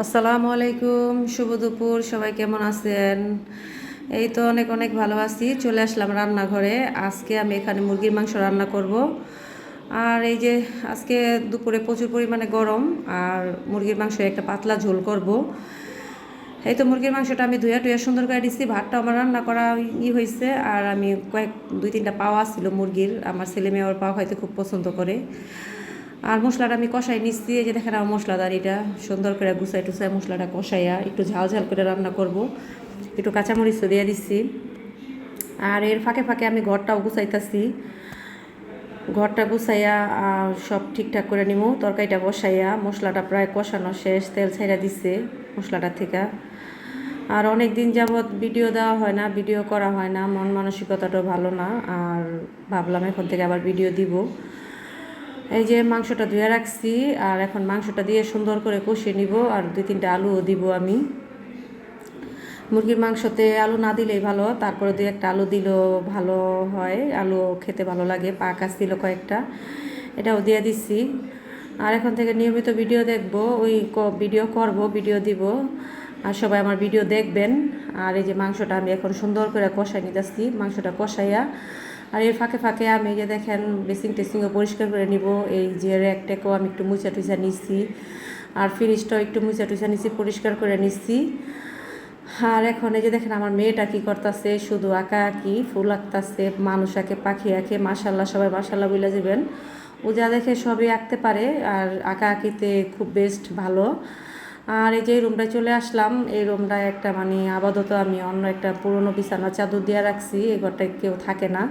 আসসালামু আলাইকুম, শুভ দুপুর। সবাই কেমন আছেন? এই তো অনেক অনেক ভালো আছি। চলে আসলাম রান্নাঘরে। আজকে আমি এখানে মুরগির মাংস রান্না করব। আর এই যে আজকে দুপুরে প্রচুর পরিমাণে গরম, আর মুরগির মাংস একটা পাতলা ঝোল করব। এই তো মুরগির মাংসটা আমি ধুয়া টুয়া সুন্দর করে দিচ্ছি। ভাতটা আমার রান্না করা হয়েছে। আর আমি দুই তিনটা পাওয়া ছিল মুরগির। আমার ছেলে মেয়ে ওর পাওয়া খাইতে খুব পছন্দ করে। আর মশলাটা আমি কষাই নিচ্ছি। এই যে দেখেন আমার মশলাদারিটা সুন্দর করে গুছাই টুসাই মশলাটা কষাইয়া একটু ঝাল ঝাল করে রান্না করব। একটু কাঁচামরিচও দিয়ে দিচ্ছি। আর এর ফাঁকে ফাঁকে আমি ঘরটাও গুছাইতেছি। ঘরটা গুছাইয়া সব ঠিকঠাক করে নিব। তরকারিটা বসাইয়া মশলাটা প্রায় কষানো শেষ, তেল ছাইড়া দিচ্ছে মশলাটা থেকে। আর অনেক দিন যাবৎ ভিডিও দেওয়া হয় না, ভিডিও করা হয় না, মন মানসিকতাটাও ভালো না। আর ভাবলাম এখন থেকে আবার ভিডিও দিব। এই যে মাংসটা ধুয়ে রাখছি, আর এখন মাংসটা দিয়ে সুন্দর করে কষিয়ে নিব। আর দুই তিনটা আলুও দিব আমি। মুরগির মাংসতে আলু না দিলেই ভালো, তারপরে দুই একটা আলু দিলেও ভালো হয়। আলু খেতে ভালো লাগে, পাক আসছিল কয়েকটা, এটাও দিয়ে দিচ্ছি। আর এখন থেকে নিয়মিত ভিডিও দেখব, ভিডিও করব, ভিডিও দিব। আর সবাই আমার ভিডিও দেখবেন। আর এই যে মাংসটা আমি এখন সুন্দর করে কষাই নিতেছি, মাংসটা কষাইয়া। আর এর ফাঁকে ফাঁকে আমি যে দেখেন বেসিং টেসিংও পরিষ্কার করে নিব। এই যে র্যাকটাকেও আমি একটু মুছা টুচা নিচ্ছি, আর ফ্রিজটাও একটু মুছা টুচা নিচ্ছি, পরিষ্কার করে নিচ্ছি। আর এখন এই যে দেখেন আমার মেয়েটা কি করতেছে, শুধু আঁকা আঁকি ফুল আঁকতেছে, মানুষ আঁকে, পাখি আঁকে। মাশাল্লাহ, সবাই মাশাল্লাহ বলে যাবেন। ও যা দেখে সবই আঁকতে পারে, আর আঁকা আঁকিতে খুব বেস্ট ভালো। আর এই যে রুমটায় চলে আসলাম। এই রুমটায় একটা আপাতত আমি অন্য একটা পুরনো বিছানা চাদর দিয়ে রাখছি। এই ঘরটায় কেউ থাকে না,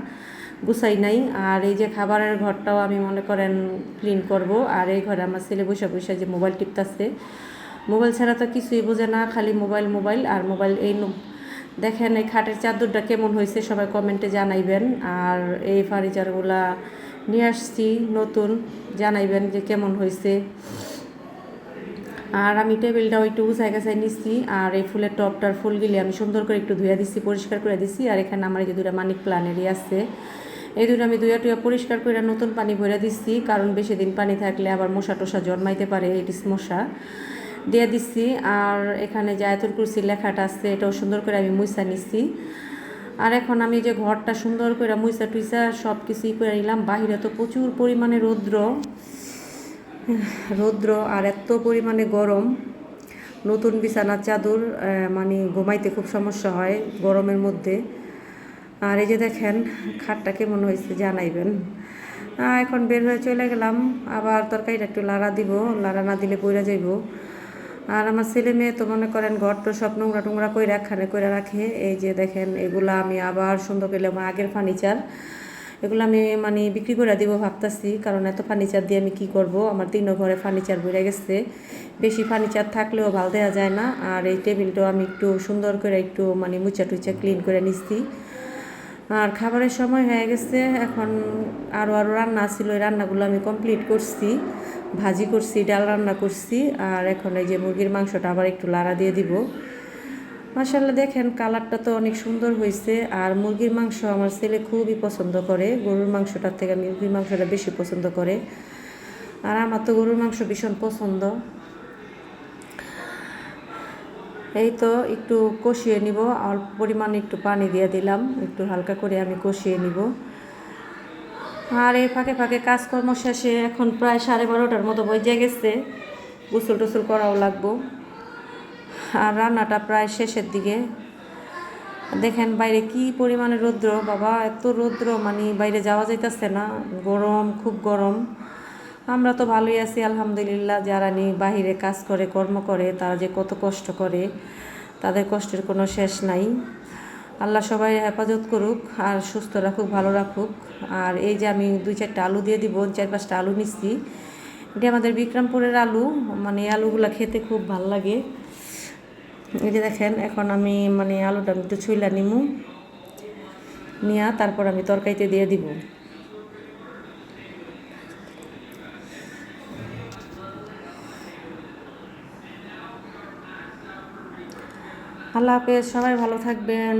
গুছাই নাই। আর এই যে খাবারের ঘরটাও আমি মনে করেন ক্লিন করব। আর এই ঘরে আমার ছেলে বসে বসে যে মোবাইল টিপতেছে, মোবাইল ছাড়া তো কিছুই বোঝে না, খালি মোবাইল মোবাইল আর মোবাইল। দেখেন এই খাটের চাদরটা কেমন হয়েছে সবাই কমেন্টে জানাইবেন। আর এই ফার্নিচারগুলা নিয়ে আসছি নতুন, জানাইবেন যে কেমন হয়েছে। আর আমি টেবিলটাও একটু গুছাই গাছাই নিচ্ছি। আর এই ফুলের টপটার ফুলগুলি আমি সুন্দর করে একটু ধুয়ে দিচ্ছি, পরিষ্কার করে দিচ্ছি। আর এখানে আমার এই যে দুটা মানি প্লান্টেরই আছে, এই দুটো আমি ধুয়ে টুয়া পরিষ্কার করে নতুন পানি ভরে দিচ্ছি। কারণ বেশি দিন পানি থাকলে আবার মশা টশা জন্মাইতে পারে, এটিস মশা দিয়ে দিচ্ছি। আর এখানে যে আয়াতুল কুরসি লেখাটা আছে, এটাও সুন্দর করে আমি মুছা নিচ্ছি। আর এখন আমি যে ঘরটা সুন্দর করে মুছা টুইসা সব কিছুই করে নিলাম। বাহিরে তো প্রচুর পরিমাণে রৌদ্র রৌদ্র, আর এত পরিমাণে গরম। নতুন বিছানার চাদর ঘুমাইতে খুব সমস্যা হয় গরমের মধ্যে। আর এই যে দেখেন খাটটা কেমন হয়েছে জানাইবেন। এখন বের হয়ে চলে গেলাম। আবার তরকারিটা একটু লাড়া দিব, লাড়া না দিলে পইরা যাইব। আর আমার ছেলে মেয়ে তো মনে করেন ঘরটা সব নোংরা টোংরা করে একখানে করে রাখে। এই যে দেখেন এগুলা আমি আবার সুন্দর করে আমার আগের ফার্নিচার, এগুলো আমি বিক্রি করে দিব ভাবতেছি। কারণ এত ফার্নিচার দিয়ে আমি কি করব, আমার 3 ঘরে ফার্নিচার বেড়ে গেছে। বেশি ফার্নিচার থাকলেও ভালো দেওয়া যায় না। আর এই টেবিলটাও আমি একটু সুন্দর করে একটু মুচা টুচা ক্লিন করে নিচ্ছি। আর খাবারের সময় হয়ে গেছে। এখন আরও রান্না ছিল, ওই রান্নাগুলো আমি কমপ্লিট করছি। ভাজি করছি, ডাল রান্না করছি। আর এখন এই যে মুরগির মাংসটা আবার একটু লাড়া দিয়ে দিব। মাশাআল্লাহ, দেখেন কালারটা তো অনেক সুন্দর হয়েছে। আর মুরগির মাংস আমার ছেলে খুবই পছন্দ করে, গরুর মাংসটার থেকে মুরগির মাংসটা বেশি পছন্দ করে। আর আমার তো গরুর মাংস ভীষণ পছন্দ। এই তো একটু কষিয়ে নিব, অল্প পরিমাণে একটু পানি দিয়ে দিলাম, একটু হালকা করে আমি কষিয়ে নিব। আর এই ফাঁকে ফাঁকে কাজকর্ম শেষে এখন প্রায় 12:30টার মতো বেজে গেছে। গোসল টোসল করাও লাগবো। আর রান্নাটা প্রায় শেষের দিকে। দেখেন বাইরে কি পরিমাণে রৌদ্র, বাবা এত রৌদ্র, বাইরে যাওয়া যাইতেছে না, গরম, খুব গরম। আমরা তো ভালোই আছি আলহামদুলিল্লাহ। যারা বাহিরে কাজ করে, কর্ম করে, তারা যে কত কষ্ট করে, তাদের কষ্টের কোনো শেষ নাই। আল্লাহ সবাই হেফাজত করুক, আর সুস্থ রাখুক, ভালো রাখুক। আর এই যে আমি 2-4টা আলু দিয়ে দিব, 4-5টা আলু নিচ্ছি। এটা আমাদের বিক্রমপুরের আলু, এই আলুগুলো খেতে খুব ভালো লাগে। এই যে দেখেন এখন আমি আলুটা আমি একটু ছুইলা নিমু, নিয়ে তারপর আমি তরকারিতে দিয়ে দিব। আল্লাহ হাফেজ, সবাই ভালো থাকবেন।